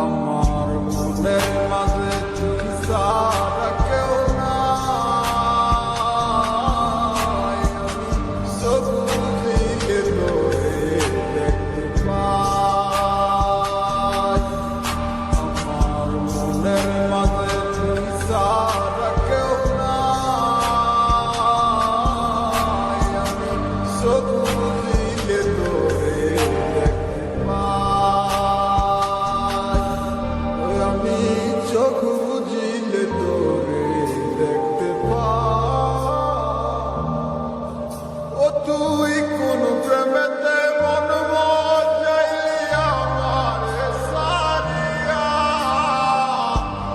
আমার মনের মাঝে তুই ছাড়া কেউ নাই, আমি চোখ বুজিলে তোরে দেখতে পাই। আমার মনের মাঝে তুই ছাড়া কেউ নাই, আমি চোখ বুজিলে তোরে দেখতে পাই। আমি চোখ বুজিলে তোরে দেখতে পাই। ও তুই কোন প্রেমেতে মন মজাইলি আমারে সারিয়া,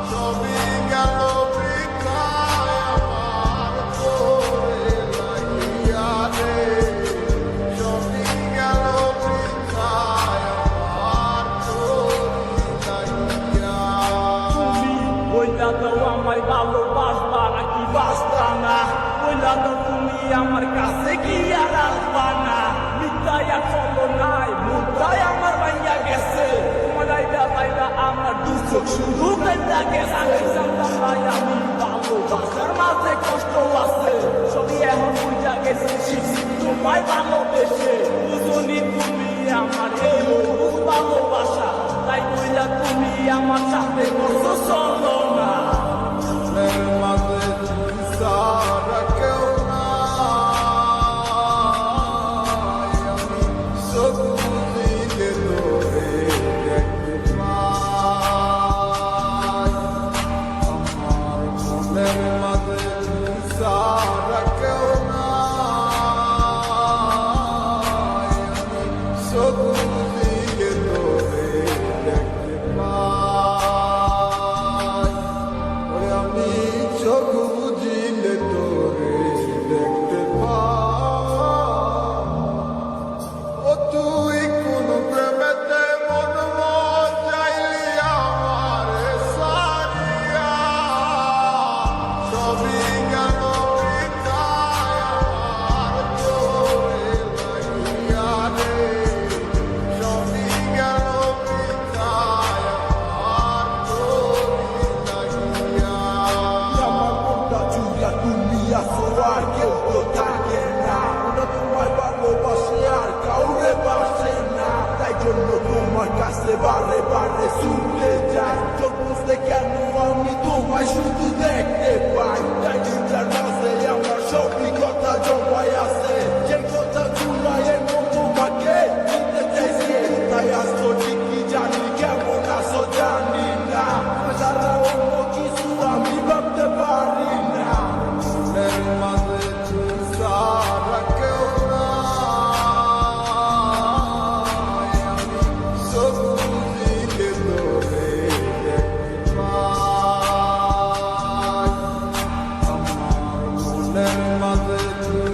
সবই গেল বৃথায় আমার তোরে লাগিয়া রে, সবই গেল বৃথায় আমার তোরে লাগিয়া। বইলা তো আমায় ভালোবাসবা নাকি বাসবা না, বইলা তো তুমি আমার কাছে কি আর আসবা না। মিথ্যায় আর চলো নাই, মুদ্রায় আমার ভাইয়া গেছে, তোমার আইডা বাইরা আমার দুচোখ শুধু কাইন্দা গেছে। আমি জানতাম ভাই আমি ভালোবাসার মাঝে কষ্ট আছে, সবই এখন বুঝা গেছে শিখছি তোমায় ভালোবেসে। বুঝনি তুমি আমার এই অবুঝ ভালোবাসা, তাই বইলা তুমি আমার সাথে করছো চলো না। মনের মাঝে তুই ছাড়া কেউ নাই, আমি চোখ বুজিলে তোরে দেখতে পাই। আমার মনের মাঝে তুই ছাড়া কেউ নাই, আমি চোখ বুজিলে তোরে দেখতে পাই। আমি চোখ বুজিলে তোরে দেখতে পাই। ও তুই কোন প্রেমেতে মন মজাইলি আমারে সারিয়া, সবই গেল বৃথায় আমার তোরে লাগিয়া রে, সবই গেল বৃথায় আমার তোরে লাগিয়া। আমার মনটা জুড়া তুমি আসো আর কেউ তো থাকে না, ওরা তোমায় ভালোবাসে আর কাউরে বাসে না। তাই জন্য তোমার কাছে বারে বারে ছুটে যাই, চোখ বুঝতে কেন আমি তোমায় শুধু দেখতে পাই। তাই চিন্তার মাঝে আমার সবই কথা জমাই আছে, যে কথা চুলাই এমন তোমাকে দিতে চাইছি। তাই আসতো ঠিকই জানি কেমন আসো জানি না, সারা অন্য কিছু আমি ভাবতে পারি না। মনের মাঝে তুই ছাড়া কেউ নাই, আমি চোখ বুজিলে তোরে দেখতে পাই। আমার মনের মাঝে তুই